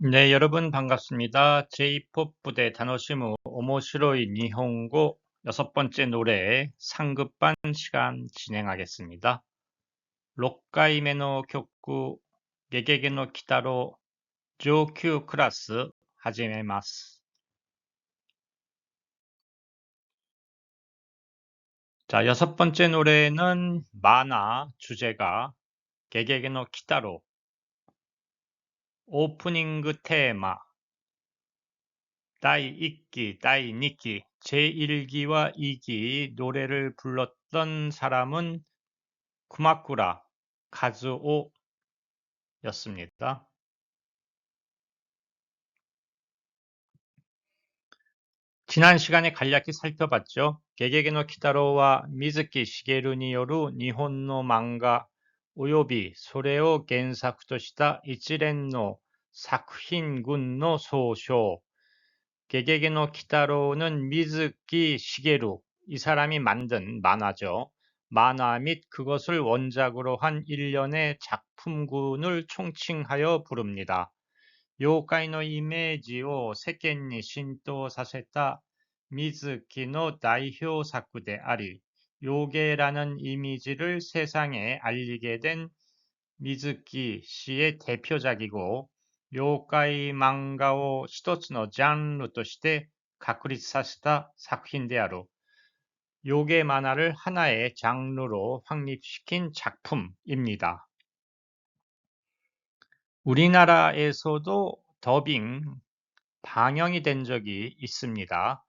네, 여러분 반갑습니다. J-POP 부대 다노시무 오모시로이 니혼고 여섯 번째 노래 상급반 시간 진행하겠습니다. 록가이메노 격구 게게게노 키타로 조큐 클래스 하지메마스. 자, 여섯 번째 노래는 만화 주제가 게게게노 키타로, 오프닝 테마 다이 1기, 다이 2기, 제1기와 2기 노래를 불렀던 사람은 쿠마쿠라 카즈오였습니다. 지난 시간에 간략히 살펴봤죠. 게게게노 키타로와 미즈키 시게루による日本の漫画およびそれを原作とした一連の作品群の総称. 게게게노 키타로는 미즈키 시게루, 이 사람이 만든 만화죠. 만화 및 그것을 원작으로 한 일련의 작품군을 총칭하여 부릅니다. 妖怪のイメージを世間に浸透させた 미즈키의 대표작であり, 요괴라는 이미지를 세상에 알리게 된 미즈키 씨의 대표작이고, 妖怪漫画を一つのジャンルとして確立させた作品である. 요괴 만화를 하나의 장르로 확립시킨 작품입니다. 우리나라에서도 더빙, 방영이 된 적이 있습니다.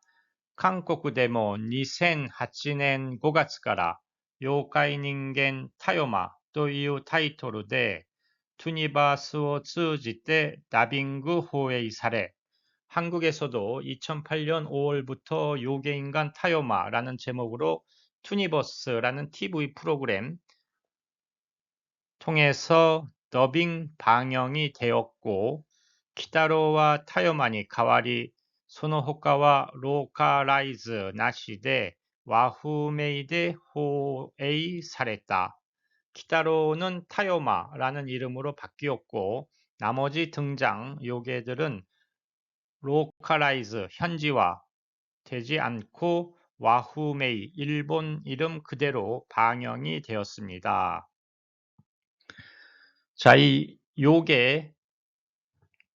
한국でも2008年5月から妖怪人間タヨマというタイトルでトゥニバースを通じてダビング放映され, 한국에서도 2008년 5월부터 요괴인간 타요마라는 제목으로 투니버스라는 TV 프로그램 통해서 더빙 방영이 되었고, 키타로와 타요마니 가와리, その他はローカライズなしで和風名で放映された. 키타로는 타요마라는 이름으로 바뀌었고, 나머지 등장 요괴들은 로컬라이즈, 현지화 되지 않고 와후메이, 일본 이름 그대로 방영이 되었습니다. 자, 이 요괴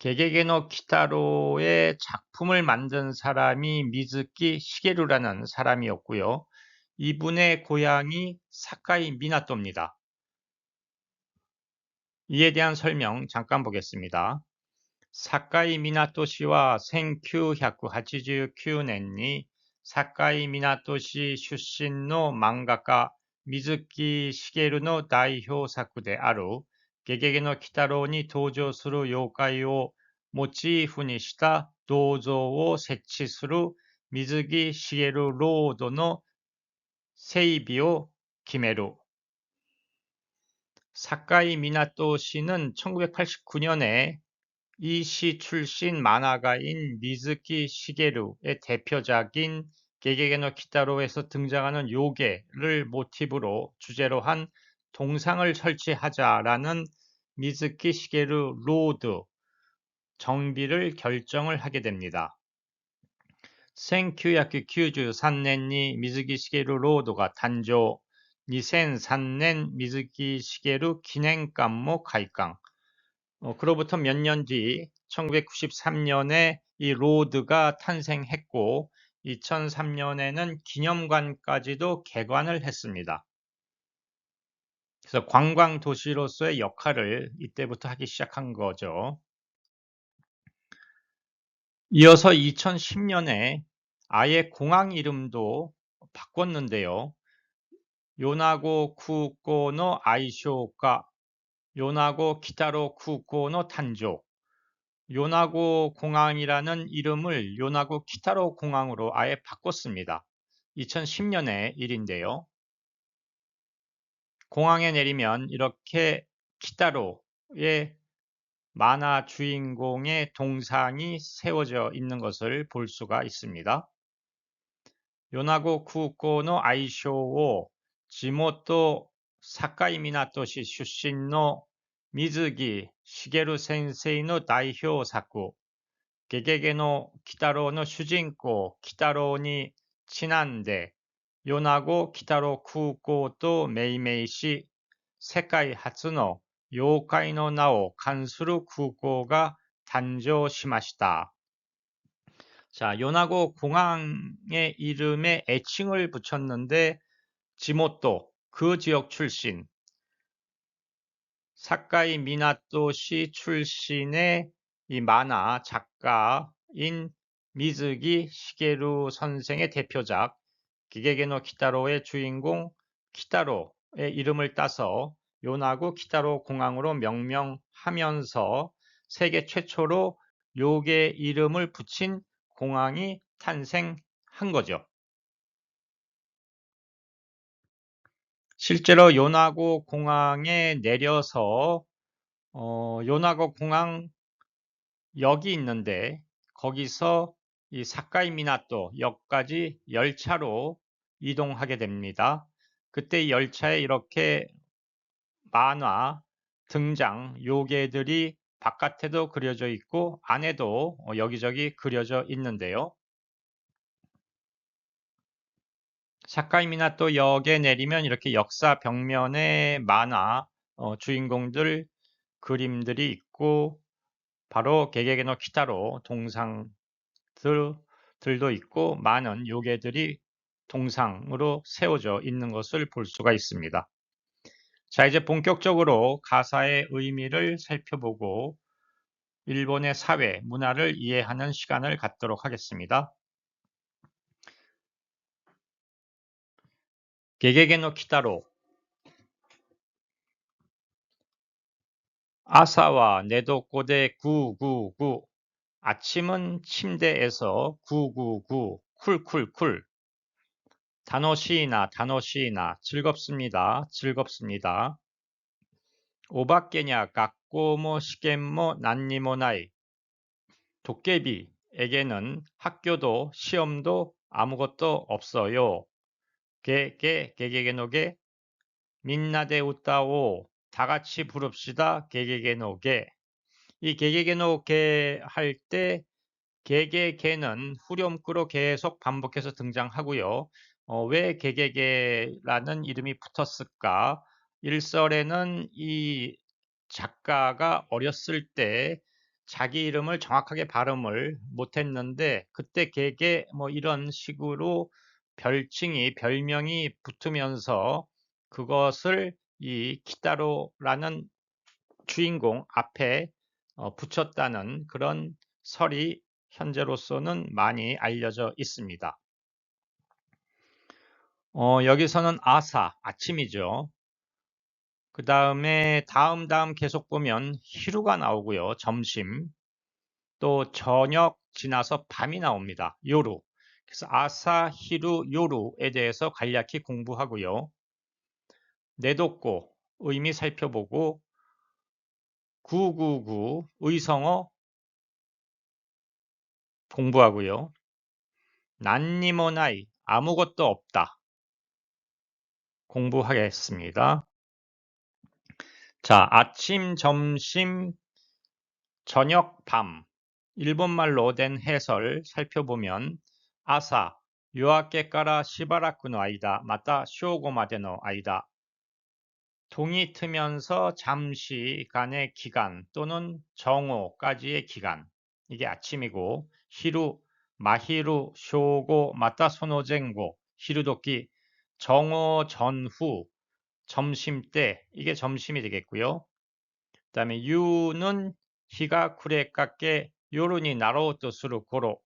게게게노 키타로의 작품을 만든 사람이 미즈키 시게루라는 사람이었고요. 이분의 고향이 사카이 미나토입니다. 이에 대한 설명 잠깐 보겠습니다. 사카이 미나토시와 1989年に 사카이 미나토시 출신의漫画家 미즈키 시게루의 대표작である ゲゲゲの鬼太郎に登場する妖怪をモチーフにした銅像を設置する水木しげるロードの整備を決める. 사카이 미나토 씨는 1989년에 이 시 출신 만화가인 미즈키 시게루의 대표작인 게게게노 키타로에서 등장하는 요괴를 모티브로 주제로 한 동상을 설치하자라는 미즈키 시게루 로드 정비를 결정을 하게 됩니다. 1993年に 미즈키 시게루 로드가誕生, 2003년 미즈키 시게루 기념관모開館. 그로부터 몇 년 뒤 1993년에 이 로드가 탄생했고 2003년에는 기념관까지도 개관을 했습니다. 그래서 관광 도시로서의 역할을 이때부터 하기 시작한 거죠. 이어서 2010년에 아예 공항 이름도 바꿨는데요. 요나고 쿠코노 아이쇼가 요나고 키타로 쿠코노 탄조. 요나고 공항이라는 이름을 요나고 키타로 공항으로 아예 바꿨습니다. 2010년의 일인데요. 공항에 내리면 이렇게 키타로의 만화 주인공의 동상이 세워져 있는 것을 볼 수가 있습니다. 요나고 쿠코노 아이쇼を 지모토 사카이 미나토시 출신의 水木しげる先生の代表作、ゲゲゲの鬼太郎の主人公、鬼太郎にちなんで、米子鬼太郎空港と命名し、世界初の妖怪の名を冠する空港が誕生しました。자, 요나고 공항의 이름에 애칭을 붙였는데, 지모토, 그 지역 출신, 사카이 미나토시 출신의 이 만화 작가인 미즈기 시게루 선생의 대표작 기게게노 키타로의 주인공 키타로의 이름을 따서 요나구 키타로 공항으로 명명하면서 세계 최초로 요게 이름을 붙인 공항이 탄생한 거죠. 실제로 요나고 공항에 내려서 요나고 공항 역이 있는데 거기서 이 사카이 미나토 역까지 열차로 이동하게 됩니다. 그때 열차에 이렇게 만화 등장 요괴들이 바깥에도 그려져 있고 안에도 여기저기 그려져 있는데요. 사카이 미나토 역에 내리면 이렇게 역사 벽면에 만화 주인공들 그림들이 있고 바로 게게게노 키타로 동상들도 있고 많은 요괴들이 동상으로 세워져 있는 것을 볼 수가 있습니다. 자, 이제 본격적으로 가사의 의미를 살펴보고 일본의 사회, 문화를 이해하는 시간을 갖도록 하겠습니다. 게게게노 키타로 아사와 네도코데 999 아침은 침대에서 999 쿨쿨쿨 다노시이나 다노시이나 즐겁습니다. 즐겁습니다. 오바케냐 각고모 시겐모 난니모 나이 도깨비에게는 학교도 시험도 아무것도 없어요. 게게게노게 민나데 웃다오 다 같이 부릅시다. 게게게노게 이 게게게노게 할 때 게게게는 후렴구로 계속 반복해서 등장하고요. 왜 게게게라는 이름이 붙었을까? 일설에는 이 작가가 어렸을 때 자기 이름을 정확하게 발음을 못했는데 그때 게게 뭐 이런 식으로 별명이 붙으면서 그것을 이 키타로라는 주인공 앞에 붙였다는 그런 설이 현재로서는 많이 알려져 있습니다. 여기서는 아사, 아침이죠. 그 다음에 다음 계속 보면 히루가 나오고요. 점심. 또 저녁 지나서 밤이 나옵니다. 요루. 그래서 아사, 히루, 요루에 대해서 간략히 공부하고요. 네도코, 의미 살펴보고 999, 의성어 공부하고요. 난니모나이, 아무것도 없다. 공부하겠습니다. 자, 아침, 점심, 저녁, 밤. 일본말로 된 해설 살펴보면 아사, 요아케から 시바라쿠노 아이다, 마타 쇼고마데노 아이다. 동이 트면서 잠시간의 기간 또는 정오까지의 기간. 이게 아침이고 히루, 마히루, 쇼고, 마타 소노젠고, 히루도끼, 정오 전후, 점심때, 이게 점심이 되겠고요. 그 다음에 유는 히가 쿠레깎게 요른이 나로우토 스루 고로,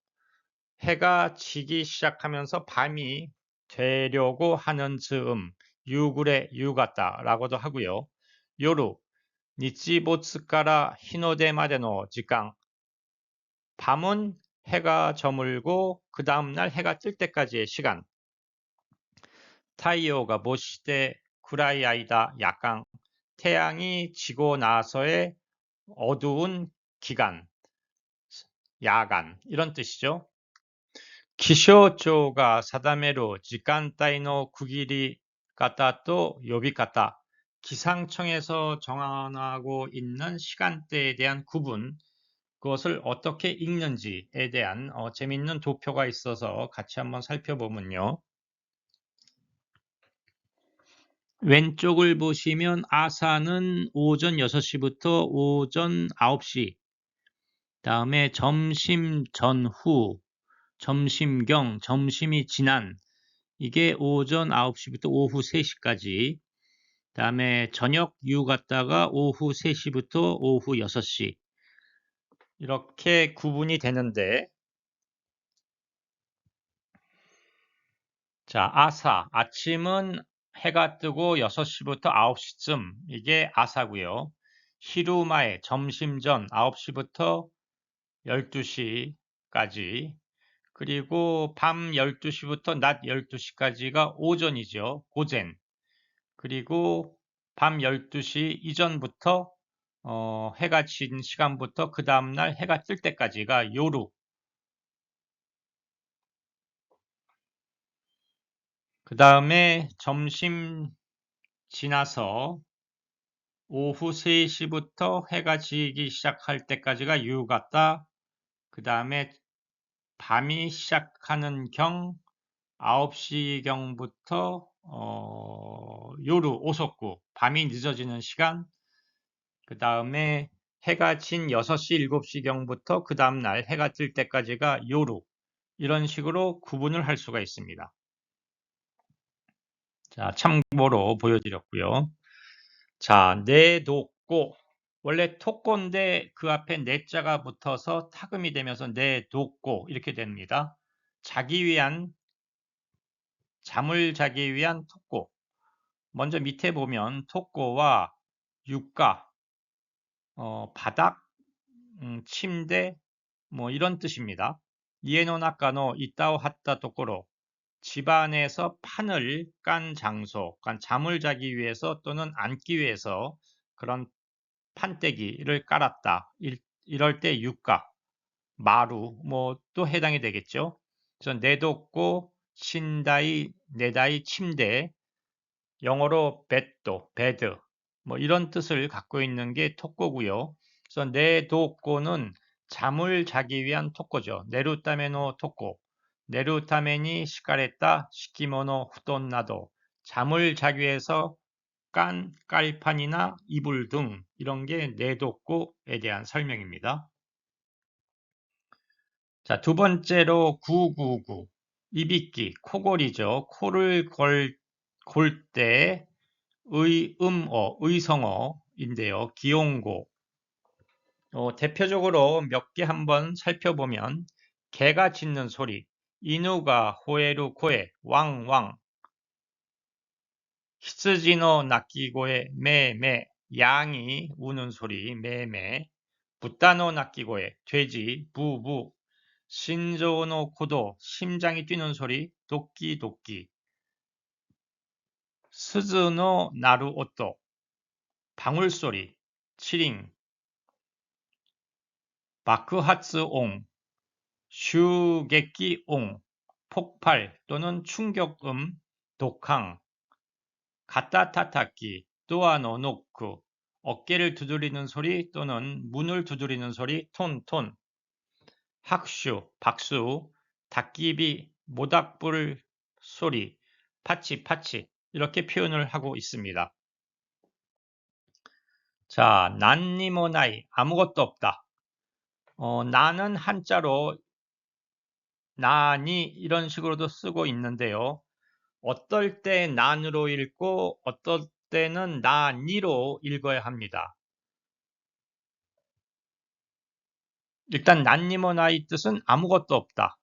해가 지기 시작하면서 밤이 되려고 하는 즈음, 유구레 유가타라고도 하고요. 요루, 니치보츠까라 히노데마데노 지강, 밤은 해가 저물고 그 다음날 해가 뜰 때까지의 시간. 타이오가 모시대 구라이 아이다 약강, 태양이 지고 나서의 어두운 기간, 야간 이런 뜻이죠. 기쇼조가 사다메로 지간타이노 구기리 가타 또 요비가타, 기상청에서 정하고 있는 시간대에 대한 구분, 그것을 어떻게 읽는지에 대한 재밌는 도표가 있어서 같이 한번 살펴보면요. 왼쪽을 보시면 아사는 오전 6시부터 오전 9시, 다음에 점심 전후, 점심경, 점심이 지난, 이게 오전 9시부터 오후 3시까지, 다음에 저녁 유 갔다가 오후 3시부터 오후 6시, 이렇게 구분이 되는데, 자, 아침은 해가 뜨고 6시부터 9시쯤, 이게 아사고요. 히루마에, 점심 전 9시부터 12시까지, 그리고 밤 12시부터 낮 12시까지가 오전이죠. 고젠. 그리고 밤 12시 이전부터 해가 진 시간부터 그 다음날 해가 뜰 때까지가 요루. 그 다음에 점심 지나서 오후 3시부터 해가 지기 시작할 때까지가 유가따. 그 다음에 밤이 시작하는 경 9시경부터 요루 오석구, 밤이 늦어지는 시간, 그 다음에 해가 진 6시 7시경부터 그 다음날 해가 뜰 때까지가 요루, 이런 식으로 구분을 할 수가 있습니다. 자, 참고로 보여드렸고요. 자, 내독고, 원래 토꼬인데 그 앞에 내자가 붙어서 타금이 되면서 내독고 이렇게 됩니다. 잠을 자기 위한 토꼬. 먼저 밑에 보면 토꼬와 육가, 바닥, 침대, 뭐 이런 뜻입니다. 이에노 나카노 이타오 하타 토코로, 집안에서 판을 깐 장소, 그러니까 잠을 자기 위해서 또는 앉기 위해서 그런 판때기를 깔았다. 이럴 때 육가, 마루, 뭐 또 해당이 되겠죠. 그래서 내뒀고 신다이, 내다이 침대, 영어로 베드, 뭐 이런 뜻을 갖고 있는 게 토꼬고요. 그래서 내도꼬는 잠을 자기 위한 토꼬죠. 네루타메노 토꼬, 네루타메니 시카레타 시키모노 후돈나도, 잠을 자기 위해서 깐 깔판이나 이불 등 이런 게 내도꼬에 대한 설명입니다. 자, 두 번째로 999, 이빗기, 코골이죠. 코를 골 때 의성어인데요. 기용고. 대표적으로 몇 개 한번 살펴보면 개가 짖는 소리, 이누가 호에루 코에 왕왕, 히츠지노 나키고에 매매, 양이 우는 소리 매매, 부타노 나키고에 돼지 부부, 신조노 코도 심장이 뛰는 소리 도끼도끼, 스즈노 나루오토 방울소리 치링, 바크하츠옹, 슈게끼옹, 폭발 또는 충격음, 독항, 가타타타키, 또아노 노크, 어깨를 두드리는 소리 또는 문을 두드리는 소리, 톤톤, 학슈, 박수, 닭기비, 모닥불 소리, 파치파치, 이렇게 표현을 하고 있습니다. 자, 난니모나이, 아무것도 없다. 나는 한자로 나니 이런 식으로도 쓰고 있는데요. 어떨 때 난으로 읽고 어떨 때는 나니로 읽어야 합니다. 일단 난니모나이 뜻은 아무것도 없다.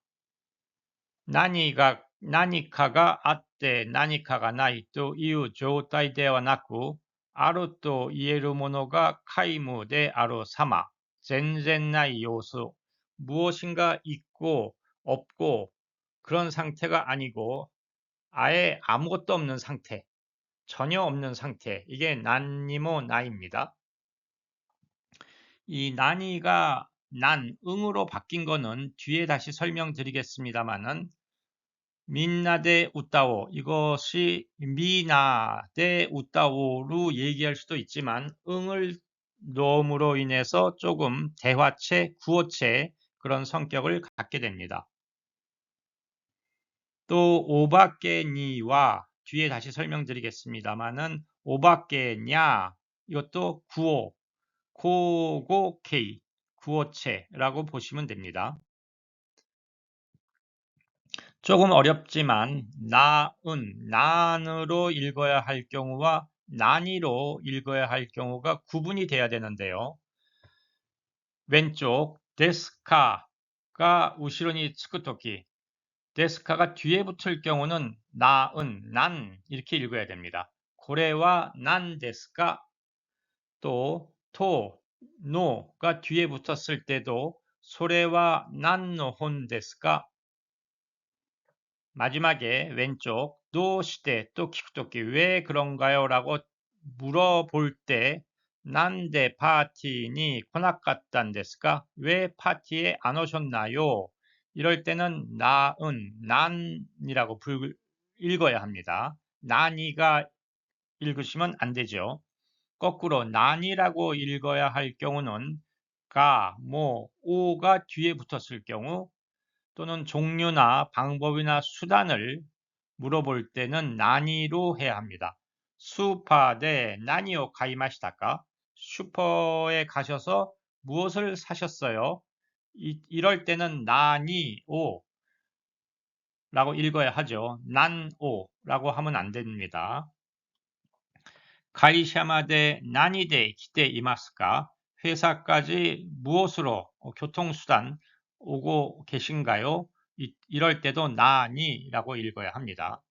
나니카가 아tte 나니카가 나이という状態ではなく、あると言えるものが皆無である様、全然ない様子、 무엇인가 있고 없고 그런 상태가 아니고 아예 아무것도 없는 상태, 전혀 없는 상태, 이게 난니모 나입니다. 이 난이가 응으로 바뀐 거는 뒤에 다시 설명드리겠습니다만은 민나데 웃다오 이것이 미나데 웃다오로 얘기할 수도 있지만 응을 넣음으로 인해서 조금 대화체, 구어체 그런 성격을 갖게 됩니다. 또 오바케니와 뒤에 다시 설명드리겠습니다만은 오바케냐 이것도 구어, 고고케이 구어체라고 보시면 됩니다. 조금 어렵지만 난으로 읽어야 할 경우와 난이로 읽어야 할 경우가 구분이 돼야 되는데요. 왼쪽 데스카가 우시로니 츠쿠토키 데스카가 뒤에 붙을 경우는 난 이렇게 읽어야 됩니다. 고래와 난 데스카 또 노가 뒤에 붙었을 때도 소래와 난노 혼 데스카 마지막에 왼쪽 도 시대 또 키쿠토키 왜 그런가요? 라고 물어볼 때 난데 파티니 코나카탄 데스까? 왜 파티에 안 오셨나요? 이럴 때는 난이라고 읽어야 합니다. 난이가 읽으시면 안 되죠. 거꾸로 난이라고 읽어야 할 경우는 오가 뒤에 붙었을 경우 또는 종류나 방법이나 수단을 물어볼 때는 난이로 해야 합니다. 슈퍼で 何を 가이마시다까? 슈퍼에 가셔서 무엇을 사셨어요? 이럴 때는 나니오 라고 읽어야 하죠. 난오 라고 하면 안 됩니다. 가이샤마데 나니데 기대 이마스까? 회사까지 무엇으로 교통수단 오고 계신가요? 이럴 때도 나니라고 읽어야 합니다.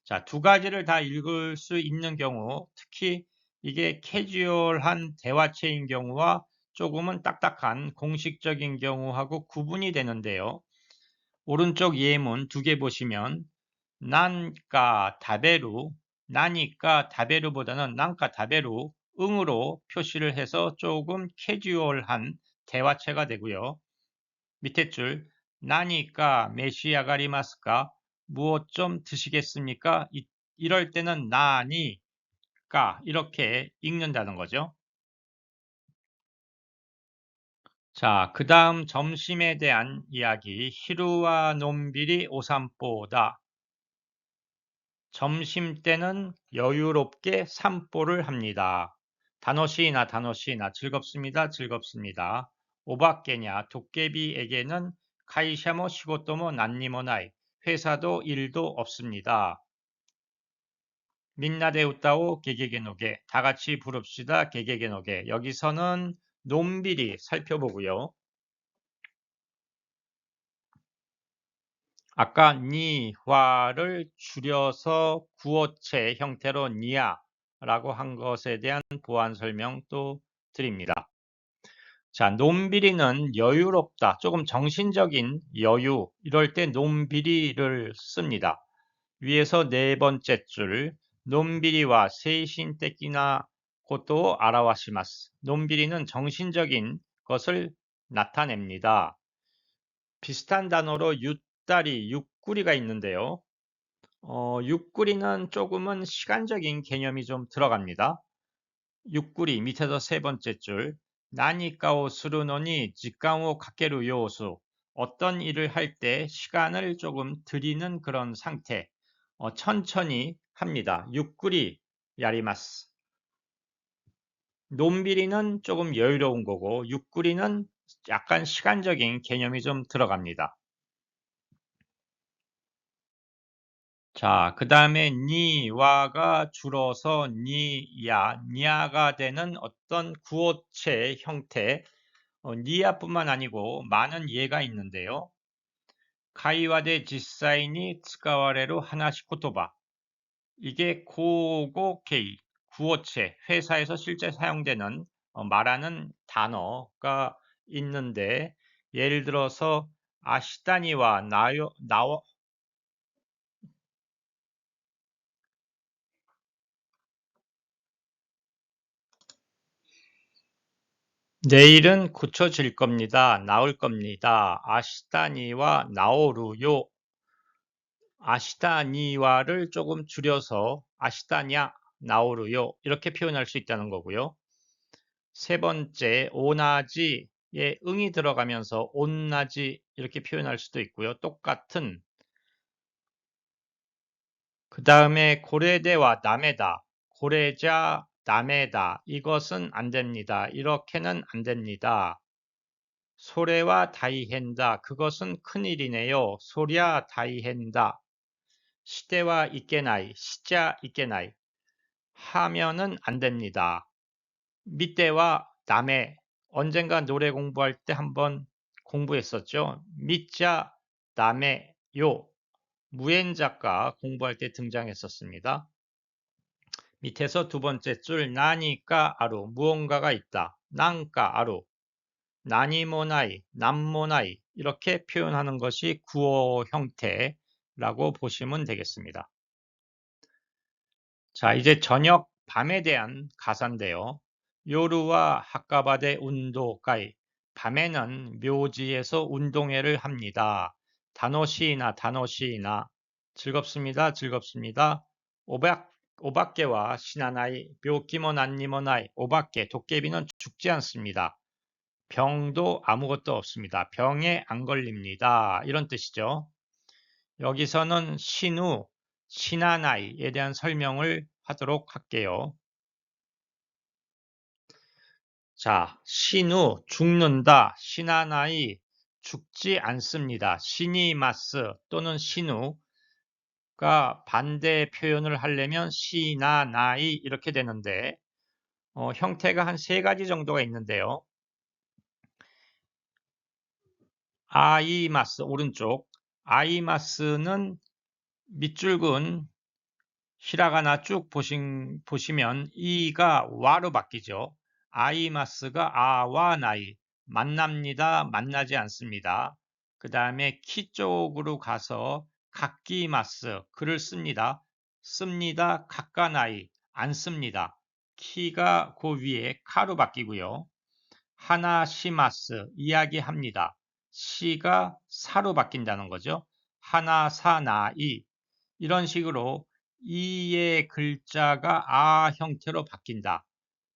자, 두 가지를 다 읽을 수 있는 경우, 특히 이게 캐주얼한 대화체인 경우와 조금은 딱딱한 공식적인 경우하고 구분이 되는데요. 오른쪽 예문 두 개 보시면 난까 다베루, 나니까 다베루보다는 난까 다베루, 응으로 표시를 해서 조금 캐주얼한 대화체가 되고요. 밑에 줄 나니까 메시아가리마스까 무엇 좀 드시겠습니까? 이럴 때는 나니까 이렇게 읽는다는 거죠. 자, 그 다음 점심에 대한 이야기 히루와 논비리 오산보다 점심 때는 여유롭게 산보를 합니다. 다노시나 즐겁습니다. 즐겁습니다. 오바케냐 도깨비에게는 카이샤모 시고토모 난니모나이 회사도 일도 없습니다. 민나데 웃다오 게게게노게 다 같이 부릅시다. 게게게노게 여기서는 논비리 살펴보고요. 아까 니화를 줄여서 구어체 형태로 니아라고 한 것에 대한 보완 설명 또 드립니다. 자, 논비리는 여유롭다, 조금 정신적인 여유, 이럴 때 논비리를 씁니다. 위에서 네 번째 줄, 논비리와 세이신떼끼나 것도 아라와시마스. 논비리는 정신적인 것을 나타냅니다. 비슷한 단어로 육다리, 육구리가 있는데요. 육구리는 조금은 시간적인 개념이 좀 들어갑니다. 육구리 밑에서 세 번째 줄 나니까오 스루노니 직강오 가케루 요수 어떤 일을 할 때 시간을 조금 들이는 그런 상태 천천히 합니다. 육구리 야리마스 논비리는 조금 여유로운 거고 육구리는 약간 시간적인 개념이 좀 들어갑니다. 자, 그 다음에 니와가 줄어서 니야가 되는 어떤 구어체 형태, 니야뿐만 아니고 많은 예가 있는데요. 카이와데 지사이니 츠카와레루 하나시 코토바. 이게 고고케이, 구어체, 회사에서 실제 사용되는 말하는 단어가 있는데, 예를 들어서 아시다니와 나와 내일은 고쳐질 겁니다. 나올 겁니다. 아시다니와 나오루요. 아시다니와를 조금 줄여서 아시다냐 나오루요 이렇게 표현할 수 있다는 거고요. 세 번째 오나지에 응이 들어가면서 온나지 이렇게 표현할 수도 있고요. 똑같은. 그 다음에 고레대와 남에다, 고레자 남에다 이것은 안 됩니다. 이렇게는 안 됩니다. 소레와 다이헨다 그것은 큰일이네요. 소랴 다이헨다. 시대와 있게나이, 시자 있게나이 하면은 안 됩니다. 밑대와 남해 언젠가 노래 공부할 때 한번 공부했었죠. 밑자 남해 요 무엔작가 공부할 때 등장했었습니다. 밑에서 두 번째 줄 나니까 아루 무언가가 있다. 난까 아루 나니모나이 남모나이 이렇게 표현하는 것이 구어 형태라고 보시면 되겠습니다. 자, 이제 저녁 밤에 대한 가사인데요. 요루와 하카바데 운동가이 밤에는 묘지에서 운동회를 합니다. 다노시나 다노시나 즐겁습니다. 즐겁습니다. 오박개와 시나나이 묘키모난니모나이 오박개 도깨비는 죽지 않습니다. 병도 아무것도 없습니다. 병에 안 걸립니다. 이런 뜻이죠. 여기서는 신우, 시나나이에 대한 설명을 하도록 할게요. 자, 신우, 죽는다. 시나나이, 죽지 않습니다. 시니마스 또는 신우가 반대 표현을 하려면 시나나이 이렇게 되는데 형태가 한 세 가지 정도가 있는데요. 아이마스, 오른쪽. 아이마스는 밑줄근 히라가나 쭉 보시면 이가 와로 바뀌죠. 아이마스가 아와 나이 만납니다. 만나지 않습니다. 그 다음에 키 쪽으로 가서 각기마스 글을 씁니다. 씁니다. 가까나이 안 씁니다. 키가 그 위에 카로 바뀌고요. 하나시마스 이야기합니다. 시가 사로 바뀐다는 거죠. 하나사나이 이런 식으로 이의 글자가 아 형태로 바뀐다.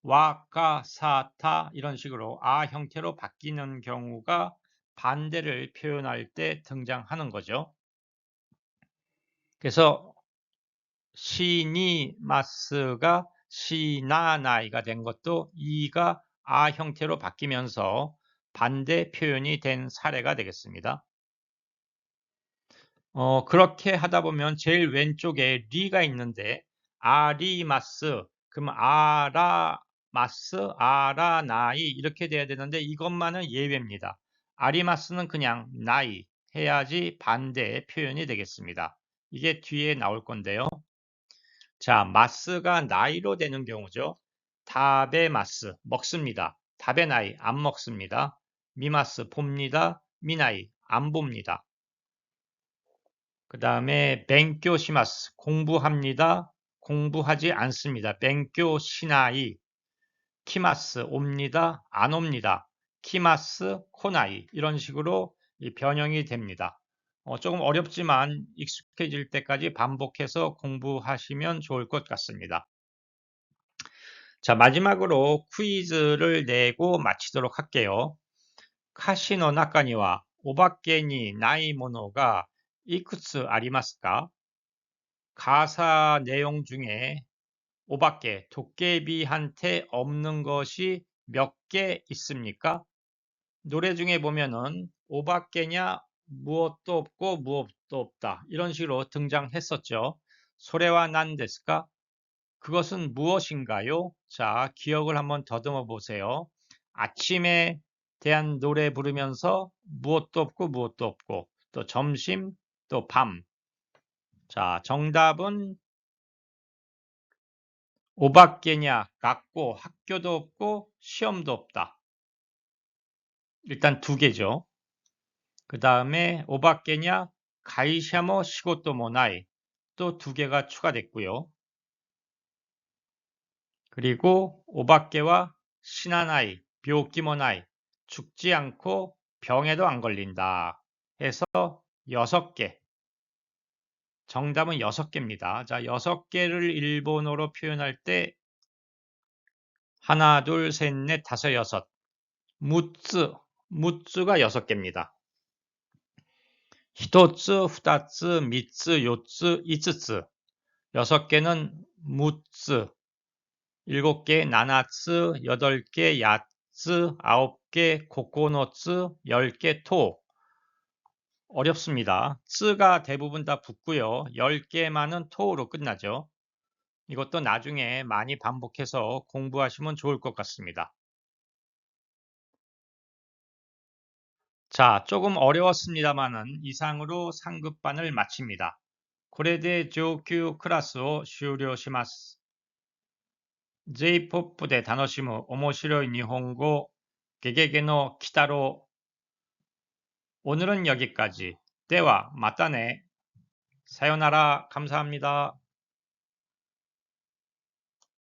와까 사타 이런 식으로 아 형태로 바뀌는 경우가 반대를 표현할 때 등장하는 거죠. 그래서 시니마스가 시나나이가 된 것도 이가 아 형태로 바뀌면서 반대 표현이 된 사례가 되겠습니다. 그렇게 하다 보면 제일 왼쪽에 리가 있는데 아리마스 그럼 아라마스 아라나이 이렇게 돼야 되는데 이것만은 예외입니다. 아리마스는 그냥 나이 해야지 반대 표현이 되겠습니다. 이게 뒤에 나올 건데요. 자, 마스가 나이로 되는 경우죠. 다베마스 먹습니다. 다베나이 안 먹습니다. 미마스 봅니다. 미나이 안 봅니다. 그 다음에 뱅교 시마스 공부합니다. 공부하지 않습니다. 뱅교 시나이 키마스 옵니다. 안 옵니다. 키마스 코나이 이런 식으로 변형이 됩니다. 조금 어렵지만 익숙해질 때까지 반복해서 공부하시면 좋을 것 같습니다. 자, 마지막으로 퀴즈를 내고 마치도록 할게요. 카시노 나카니와 오바케니 나이모노가 이쿠츠 아리마스까? 가사 내용 중에 오바케, 도깨비한테 없는 것이 몇 개 있습니까? 노래 중에 보면은 오바케냐 무엇도 없고 무엇도 없다 이런 식으로 등장했었죠. 소레와 난데스까? 그것은 무엇인가요? 자, 기억을 한번 더듬어 보세요. 아침에 대한 노래 부르면서 무엇도 없고 무엇도 없고 또 점심 또 밤. 자, 정답은 오밖에냐 같고 학교도 없고 시험도 없다. 일단 두 개죠. 그 다음에 오밖에냐 가이샤모 시고또 모나이 또 두 개가 추가됐고요. 그리고 오밖에와 시나나이 묘기모나이 죽지 않고 병에도 안 걸린다 해서 6개 정답은 6개입니다. 자, 6개를 일본어로 표현할 때 하나, 둘, 셋, 넷, 다섯, 여섯. 무츠가 6개입니다. 히토츠, 후다츠, 미츠, 요츠, 이츠츠. 6개는 무츠, 7개 나나츠, 8개 야츠, 9개 코코노츠, 10개 토. 어렵습니다. 츠가 대부분 다 붙고요. 10개만은 토로 끝나죠. 이것도 나중에 많이 반복해서 공부하시면 좋을 것 같습니다. 자, 조금 어려웠습니다만은 이상으로 상급반을 마칩니다. これで上級クラスを終了します。J-POP で楽しむ面白い日本語、ゲゲゲの鬼太郎。 오늘은 여기까지. では、またね。さよなら。감사합니다.